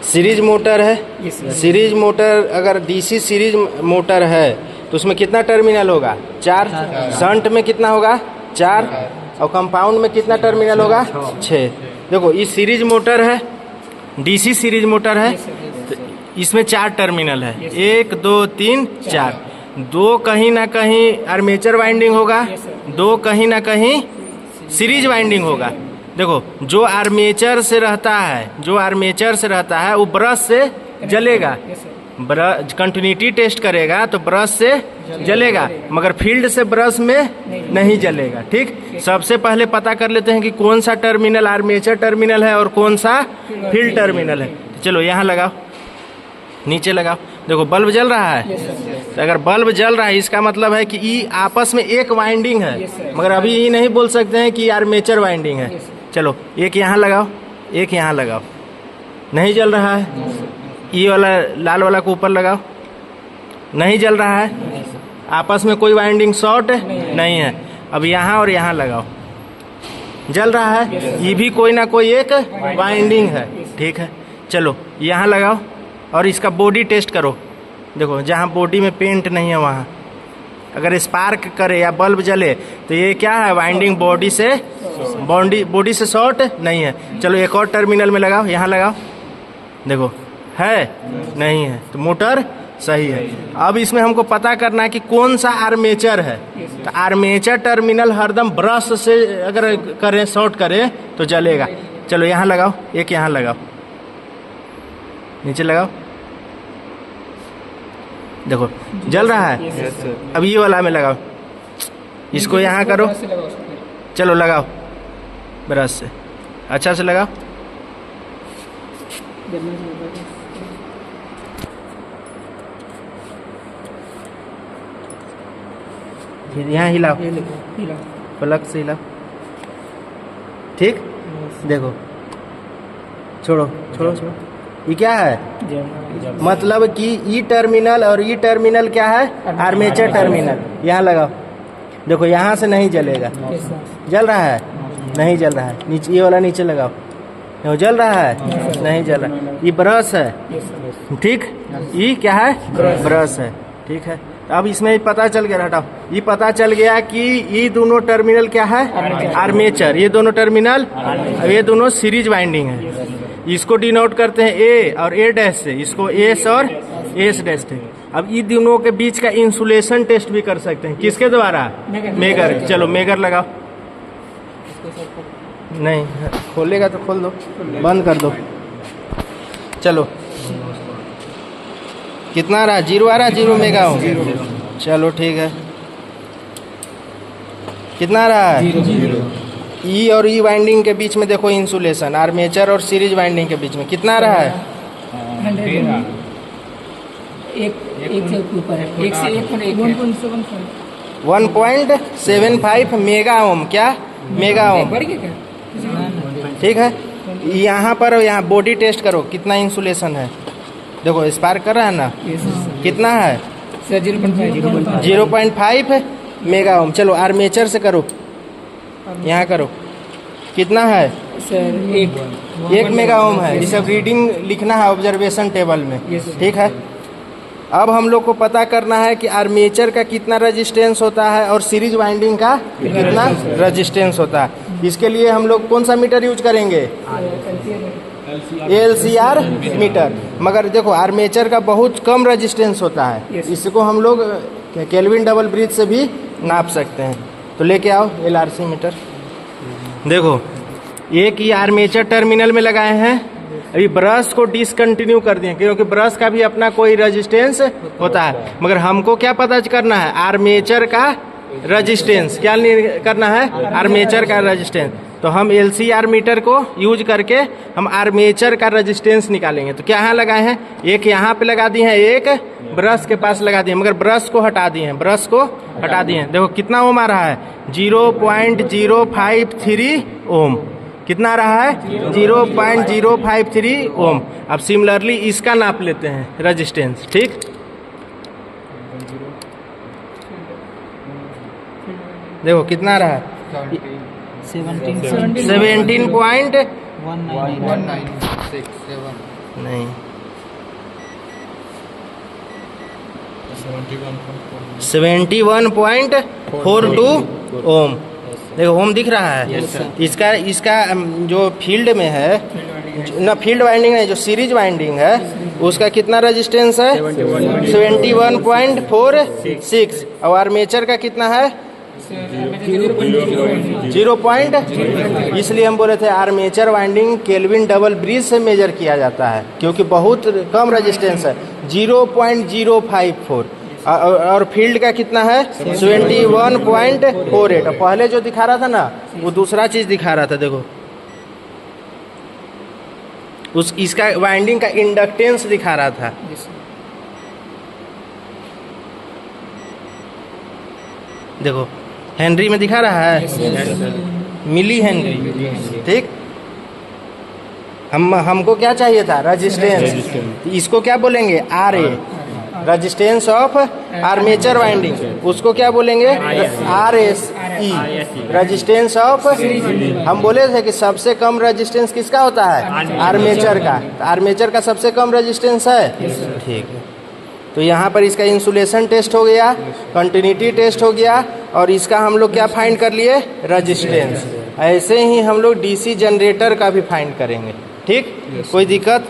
Series motor है। Series motor अगर DC series motor है तो उसमें कितना टर्मिनल होगा? 4। शंट में कितना होगा? 4। और कंपाउंड में कितना टर्मिनल होगा? 6। देखो ये सीरीज मोटर है, डीसी सीरीज मोटर है, तो इसमें 4 टर्मिनल है, 1 2 3 4। 2 कहीं ना कहीं आर्मेचर वाइंडिंग होगा, 2 कहीं ना कहीं सीरीज वाइंडिंग होगा। देखो जो आर्मेचर से रहता है वो ब्रश से जलेगा, ब्रश कंटिन्यूटी टेस्ट करेगा तो ब्रश से जलेगा, मगर फील्ड से ब्रश में नहीं जलेगा। ठीक, सबसे पहले पता कर लेते हैं कि कौन सा टर्मिनल आर्मेचर टर्मिनल है और कौन सा फील्ड टर्मिनल है। चलो यहाँ लगाओ, नीचे लगाओ। देखो बल्ब जल रहा है, तो अगर बल्ब जल रहा है इसका मतलब है कि ये आपस में एक वाइंडिंग है, मगर अभी ये नहीं बोल सकते हैं कि आर्मेचर वाइंडिंग है। चलो एक यहाँ लगाओ, एक यहाँ लगाओ। नहीं जल रहा है, ये वाला लाल वाला को ऊपर लगाओ। नहीं जल रहा है, आपस में कोई वाइंडिंग शॉर्ट नहीं है। अब यहाँ और यहाँ लगाओ, जल रहा है, ये भी कोई ना कोई एक वाइंडिंग है। ठीक है, चलो यहाँ लगाओ और इसका बॉडी टेस्ट करो। देखो जहाँ बॉडी में पेंट नहीं है वहाँ अगर स्पार्क करे या बल्ब जले तो ये क्या है? वाइंडिंग बॉडी से शॉर्ट नहीं है। चलो एक और टर्मिनल में लगाओ, यहाँ लगाओ। देखो है नहीं है, तो मोटर सही है। अब इसमें हमको पता करना है कि कौन सा आर्मेचर है। तो आर्मेचर टर्मिनल हरदम ब्रश से अगर करें, शॉर्ट करें तो जलेगा। चलो यहाँ लगाओ, एक यहाँ लगाओ, नीचे लगाओ। देखो जल रहा है। अब ये वाला में लगाओ, इसको यहाँ करो। चलो लगाओ ब्रश से, अच्छा से लगाओ। फिर यहाँ हिलाओ, प्लग से हिलाओ। ठीक, देखो छोड़ो छोड़ो छोड़ो। ये क्या है? मतलब कि ई टर्मिनल और ई टर्मिनल क्या है? Armature terminal. यहाँ लगाओ। देखो यहाँ से नहीं जलेगा। जल रहा है? नहीं जल रहा है। नीचे ये वाला नीचे लगाओ। वो जल रहा है? नहीं जल रहा। ये ब्रश है। ठीक, ये क्या है? ब्रश है। ठीक है, अब इसमें पता चल गया, हटाओ। ये पता चल गया कि ये दोनों टर्मिनल क्या है? आर्मेचर। ये दोनों टर्मिनल, ये दोनों सीरीज वाइंडिंग है। इसको डिनोट करते हैं ए और ए डैश से, इसको एस और एस डैश से। अब ये दोनों के बीच का इंसुलेशन टेस्ट भी कर सकते हैं, किसके द्वारा? मेगर। चलो मेगर लगाओ। नहीं खोलेगा तो खोल दो, बंद कर दो। चलो कितना आ रहा? 0 आ रहा? 0 मेगा हो। चलो ठीक है, कितना आ रहा है? ई और ई वाइंडिंग के बीच में देखो इंसुलेशन, आर्मेचर और सीरीज वाइंडिंग के बीच में कितना आ रहा है? एक से ऊपर है, 1.75 मेगा ओम। क्या? Mega ohm. ठीक है, यहाँ पर यहाँ बॉडी टेस्ट करो, कितना इंसुलेशन है। देखो स्पार्क कर रहा है ना, कितना है? 0.5 मेगा ओम। चलो आर्मेचर से करो, यहाँ करो, कितना है? सर 1 मेगा ओम है। ये सब रीडिंग लिखना है ऑब्जर्वेशन टेबल में। ठीक है, अब हम लोग को पता करना है कि आर्मेचर का कितना रेजिस्टेंस होता है और सीरीज वाइंडिंग का कितना रेजिस्टेंस होता है। इसके लिए हम लोग कौन सा मीटर यूज करेंगे? LCR meter. मगर देखो आर्मेचर का बहुत कम रेजिस्टेंस होता है, इसको हम लोग केल्विन डबल ब्रिज से भी नाप सकते हैं। तो लेके आओ LRC मीटर। देखो एक ही आर्मेचर टर्मिनल में लगाए हैं, अभी ब्रश को डिसकंटिन्यू कर दिए क्योंकि ब्रश का भी अपना कोई रेजिस्टेंस होता है। मगर हमको क्या पता करना है? आर्मेचर का रेजिस्टेंस। क्या करना है? आर्मेचर का रेजिस्टेंस। तो हम LCR मीटर को यूज करके हम आर्मेचर का रेजिस्टेंस निकालेंगे। तो क्या यहाँ लगाए हैं? एक यहाँ पे लगा दिए हैं, एक ब्रश के पास लगा दिए, मगर ब्रश को हटा दिए हैं, ब्रश को हटा दिए हैं। देखो कितना ओम आ रहा है? 0.053 ओम। कितना आ रहा है? 0.053 ओम। अब सिमिलरली इसका नाप लेते हैं रेजिस्टेंस। ठीक, देखो कितना आ रहा है? 17.196 नहीं 71.42 ओम। देखो ओम दिख रहा है। इसका इसका जो फील्ड में है ना, फील्ड वाइंडिंग नहीं, जो सीरीज वाइंडिंग है उसका कितना रेजिस्टेंस है? 71.46। और आर्मेचर का कितना है? 0 पॉइंट। इसलिए हम बोले थे armature winding kelvin double bridge से मेजर किया जाता है, क्योंकि बहुत कम रेजिस्टेंस है, 0.054। और फील्ड का कितना है? 71.48। और पहले जो दिखा रहा था ना, वो दूसरा चीज दिखा रहा था। देखो इसका वाइंडिंग का इंडक्टेंस दिखा रहा था। देखो हेनरी में दिखा रहा है, मिली हेनरी। ठीक, हमको क्या चाहिए था? रेजिस्टेंस। इसको क्या बोलेंगे? R A, resistance of armature winding. उसको क्या बोलेंगे? R S E, resistance of. हम बोले थे कि सबसे कम रेजिस्टेंस किसका होता है? आर्मेचर का। आर्मेचर का सबसे कम रेजिस्टेंस है। ठीक है, तो यहाँ पर इसका इंसुलेशन टेस्ट हो गया, कंटिन्यूटी टेस्ट हो गया, और इसका हम लोग क्या फाइंड कर लिए? रेजिस्टेंस। ऐसे ही हम लोग डीसी जनरेटर का भी फाइंड करेंगे। ठीक, कोई दिक्कत?